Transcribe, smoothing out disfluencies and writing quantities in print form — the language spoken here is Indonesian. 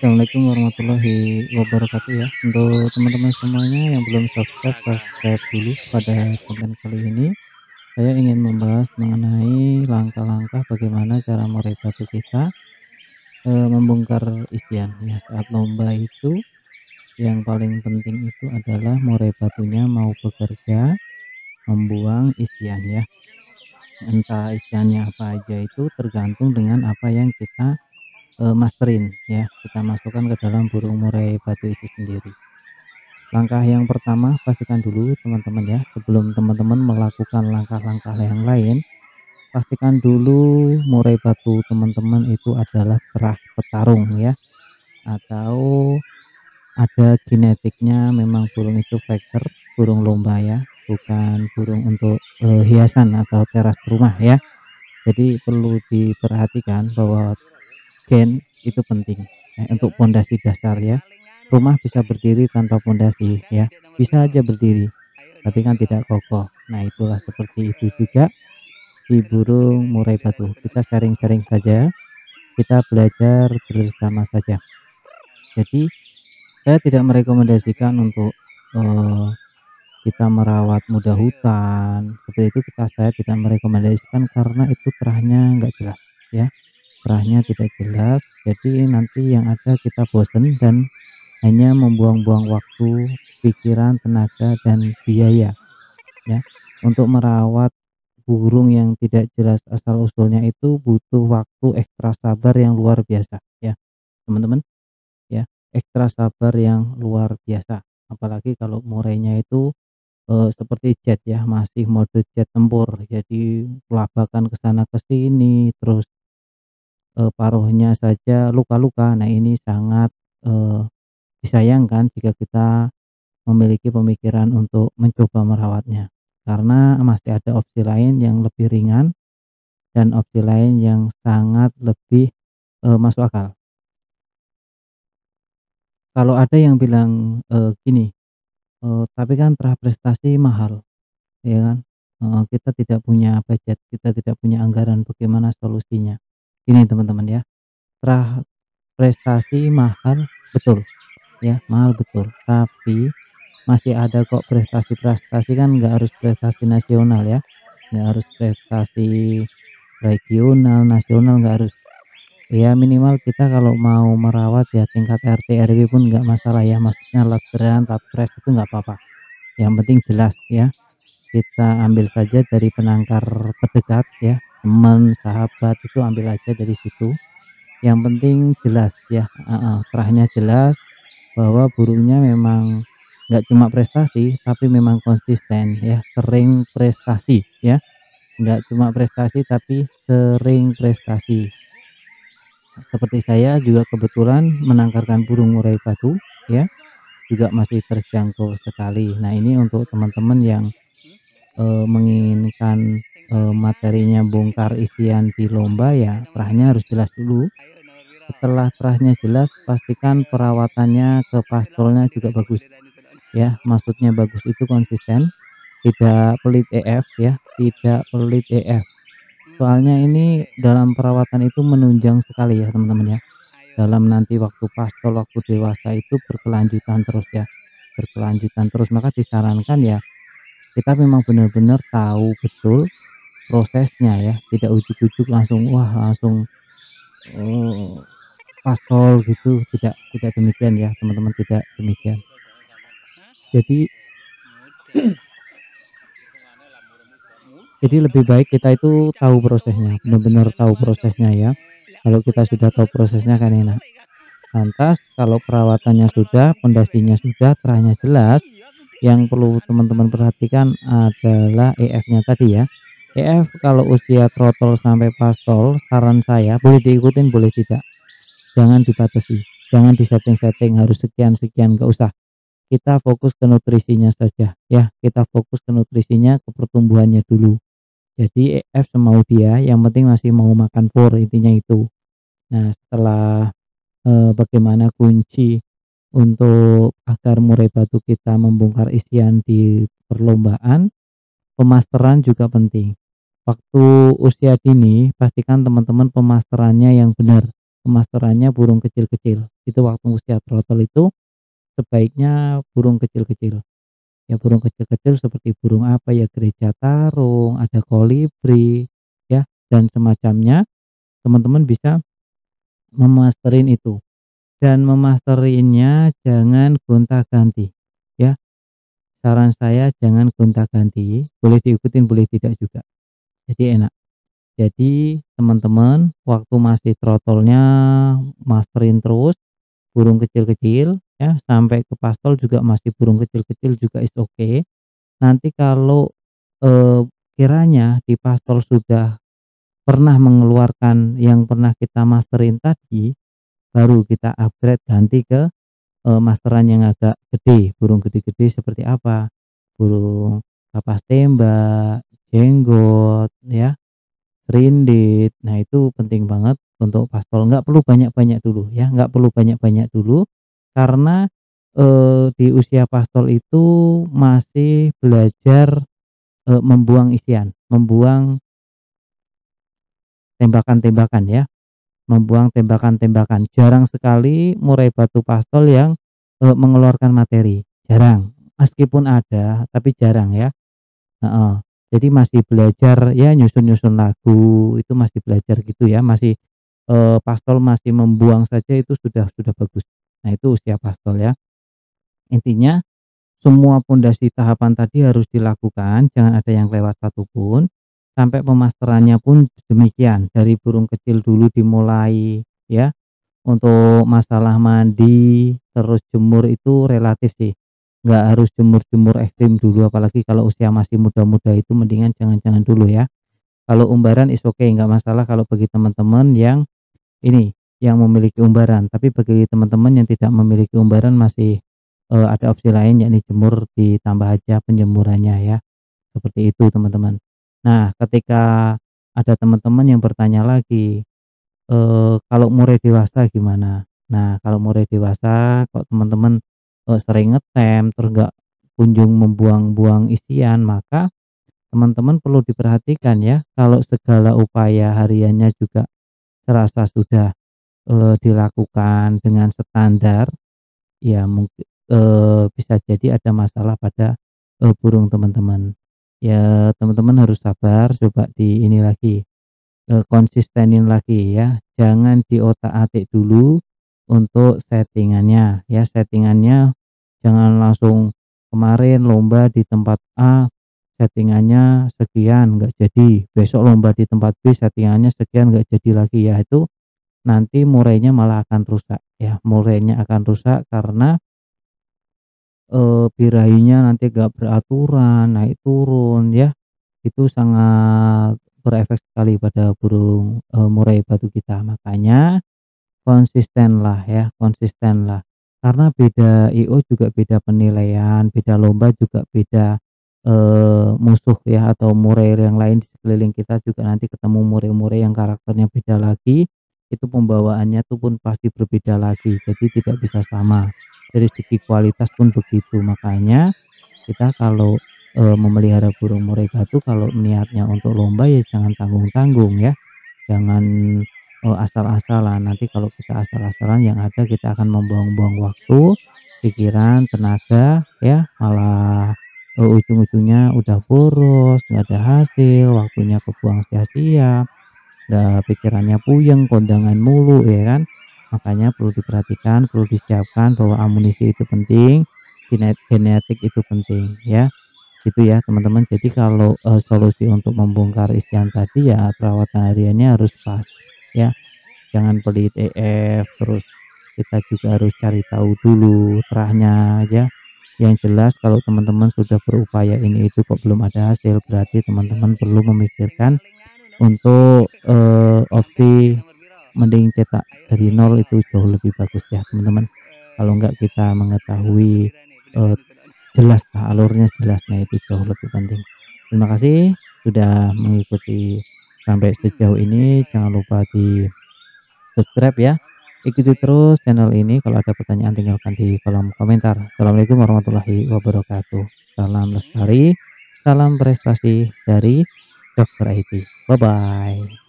Assalamualaikum warahmatullahi wabarakatuh ya. Untuk teman-teman semuanya yang belum subscribe, subscribe dulu pada konten kali ini. Saya ingin membahas mengenai langkah-langkah bagaimana cara meraih batu kita membongkar isian ya. Saat lomba itu yang paling penting itu adalah murai batunya mau bekerja, membuang isian ya. Entah isiannya apa aja itu tergantung dengan apa yang kita masterin ya, kita masukkan ke dalam burung murai batu itu sendiri. Langkah yang pertama, pastikan dulu teman-teman ya, sebelum teman-teman melakukan langkah-langkah yang lain, pastikan dulu murai batu teman-teman itu adalah kerah petarung ya, atau ada genetiknya, memang burung itu fighter, burung lomba ya, bukan burung untuk hiasan atau teras rumah ya. Jadi perlu diperhatikan bahwa gen itu penting untuk pondasi dasar ya. Rumah bisa berdiri tanpa pondasi ya, bisa aja berdiri, tapi kan tidak kokoh. Nah, itulah seperti itu juga di burung murai batu. Kita sharing-sharing saja, kita belajar bersama saja. Jadi, saya tidak merekomendasikan untuk eh, kita merawat muda hutan. Seperti itu saya tidak merekomendasikan karena itu kerahnya nggak jelas ya. Kerahnya tidak jelas, jadi nanti yang ada kita bosen dan hanya membuang-buang waktu, pikiran, tenaga, dan biaya ya. Untuk merawat burung yang tidak jelas asal-usulnya itu butuh waktu ekstra sabar yang luar biasa ya, teman-teman ya, ekstra sabar yang luar biasa. Apalagi kalau murainya itu seperti jet ya, masih mode jet tempur. Jadi pelabakan ke sana ke sini, terus paruhnya saja luka-luka. Nah, ini sangat eee, disayangkan jika kita memiliki pemikiran untuk mencoba merawatnya, karena masih ada opsi lain yang lebih ringan dan opsi lain yang sangat lebih masuk akal. Kalau ada yang bilang gini, "Tapi kan prestasi mahal," ya kan? Kita tidak punya budget, kita tidak punya anggaran, bagaimana solusinya? Ini teman-teman ya, prestasi mahal betul ya, mahal betul, tapi masih ada kok prestasi-prestasi, kan nggak harus prestasi nasional ya, nggak harus prestasi regional, nasional, nggak harus. Ya minimal kita kalau mau merawat ya tingkat RT RW pun nggak masalah ya, maksudnya Letteran, Tapres itu nggak apa-apa, yang penting jelas ya. Kita ambil saja dari penangkar terdekat ya, teman, sahabat, itu ambil aja dari situ, yang penting jelas ya, kerahnya jelas, bahwa burungnya memang nggak cuma prestasi, tapi memang konsisten ya, sering prestasi ya, nggak cuma prestasi tapi sering prestasi. Seperti saya juga kebetulan menangkarkan burung murai batu ya, juga masih terjangkau sekali. Nah, ini untuk teman-teman yang menginginkan materinya bongkar isian di lomba ya, terahnya harus jelas dulu. Setelah terahnya jelas, pastikan perawatannya ke pastolnya juga bagus ya, maksudnya bagus itu konsisten, tidak pelit EF ya, tidak pelit EF. Soalnya ini dalam perawatan itu menunjang sekali ya teman-teman ya. Dalam nanti waktu pastol, waktu dewasa itu berkelanjutan terus ya, berkelanjutan terus. Maka disarankan ya kita memang benar-benar tahu betul prosesnya ya, tidak ujuk-ujuk langsung wah langsung oh, pastol gitu, tidak demikian ya teman-teman, tidak demikian. Jadi Jadi lebih baik kita itu tahu prosesnya, benar-benar tahu prosesnya ya. Kalau kita sudah tahu prosesnya kan enak. Lantas kalau perawatannya sudah, pondasinya sudah, terahnya jelas, yang perlu teman-teman perhatikan adalah EF-nya tadi ya. EF kalau usia trotol sampai pastol, saran saya boleh diikutin boleh tidak. Jangan dibatasi, jangan disetting-setting harus sekian-sekian, nggak usah. Kita fokus ke nutrisinya saja ya, kita fokus ke nutrisinya, ke pertumbuhannya dulu. Jadi EF semau dia, yang penting masih mau makan pur, intinya itu. Nah, setelah bagaimana kunci untuk agar murai batu kita membongkar isian di perlombaan, pemasteran juga penting. Waktu usia dini, pastikan teman-teman pemasterannya yang benar, pemasterannya burung kecil-kecil Itu waktu usia trotol itu sebaiknya burung kecil-kecil. Ya burung kecil-kecil seperti burung apa ya, gereja tarung, ada kolibri, ya, dan semacamnya. Teman-teman bisa memasterin itu, dan memasterinya jangan gonta-ganti, ya. Saran saya jangan gonta-ganti, boleh diikutin boleh tidak juga, jadi enak. Jadi teman-teman waktu masih trotolnya masterin terus burung kecil-kecil, ya, sampai ke pastol juga masih burung kecil-kecil juga is oke. Nanti kalau, kiranya di pastol sudah pernah mengeluarkan yang pernah kita masterin tadi, baru kita upgrade ganti ke, masteran yang agak gede, burung gede-gede seperti apa, burung kapas tembak, jenggot, ya, serindit. Nah, itu penting banget untuk pastol, nggak perlu banyak-banyak dulu ya, nggak perlu banyak-banyak dulu, karena, di usia pastol itu masih belajar, membuang isian, membuang tembakan-tembakan ya. Membuang tembakan-tembakan. Jarang sekali murai batu pastol yang, mengeluarkan materi, jarang. Meskipun ada, tapi jarang ya, heeh. Jadi masih belajar ya nyusun-nyusun lagu, itu masih belajar gitu ya, masih, pastol masih membuang saja itu sudah bagus. Nah itu usia pastol ya. Intinya semua pondasi tahapan tadi harus dilakukan, jangan ada yang lewat satupun, sampai pemasterannya pun demikian, dari burung kecil dulu dimulai ya. Untuk masalah mandi, terus jemur itu relatif sih, nggak harus jemur-jemur ekstrim dulu, apalagi kalau usia masih muda-muda itu mendingan jangan-jangan dulu ya. Kalau umbaran is oke, nggak masalah kalau bagi teman-teman yang ini, yang memiliki umbaran, tapi bagi teman-teman yang tidak memiliki umbaran masih, ada opsi lain yakni jemur ditambah aja penjemurannya ya, seperti itu teman-teman. Nah, ketika ada teman-teman yang bertanya lagi, kalau murai dewasa gimana? Nah, kalau murai dewasa kok teman-teman, sering ngetem terus nggak kunjung membuang-buang isian, maka teman-teman perlu diperhatikan ya, kalau segala upaya hariannya juga terasa sudah, dilakukan dengan standar, ya mungkin bisa jadi ada masalah pada, burung teman-teman. Ya teman-teman harus sabar, coba di ini lagi, konsistenin lagi ya, jangan diotak-atik dulu untuk settingannya ya, settingannya jangan langsung kemarin lomba di tempat A, settingannya sekian nggak jadi, besok lomba di tempat B settingannya sekian nggak jadi lagi ya, itu nanti murainya malah akan rusak ya, murainya akan rusak karena, birahinya nanti gak beraturan, naik turun ya. Itu sangat berefek sekali pada burung, murai batu kita. Makanya konsistenlah ya, konsistenlah. Karena beda IO juga beda penilaian, beda lomba juga beda, musuh ya atau murai yang lain di sekeliling kita juga nanti ketemu murai-murai yang karakternya beda lagi, itu pembawaannya tuh pun pasti berbeda lagi, jadi tidak bisa sama. Dari segi kualitas pun begitu, makanya kita kalau, memelihara burung murai batu kalau niatnya untuk lomba ya jangan tanggung-tanggung ya, jangan, asal-asalan. Nanti kalau kita asal-asalan yang ada kita akan membuang-buang waktu, pikiran, tenaga ya, malah, ujung-ujungnya udah boros, nggak ada hasil, waktunya kebuang sia-sia, pikirannya puyeng, kondangan mulu ya kan. Makanya perlu diperhatikan, perlu disiapkan bahwa amunisi itu penting, genetik itu penting ya. Itu ya teman-teman. Jadi kalau, solusi untuk membongkar isian tadi ya perawatan hariannya harus pas ya. Jangan pelit EF, terus kita juga harus cari tahu dulu terahnya ya. Yang jelas kalau teman-teman sudah berupaya ini itu kok belum ada hasil, berarti teman-teman perlu memikirkan untuk, opsi mending cetak dari nol itu jauh lebih bagus ya teman-teman. Kalau enggak kita mengetahui, jelas lah alurnya jelas, nah itu jauh lebih penting. Terima kasih sudah mengikuti sampai sejauh ini, jangan lupa di-subscribe ya. Ikuti terus channel ini, kalau ada pertanyaan tinggalkan di kolom komentar. Assalamualaikum warahmatullahi wabarakatuh. Salam lestari, salam prestasi dari Dokter IT. Bye-bye.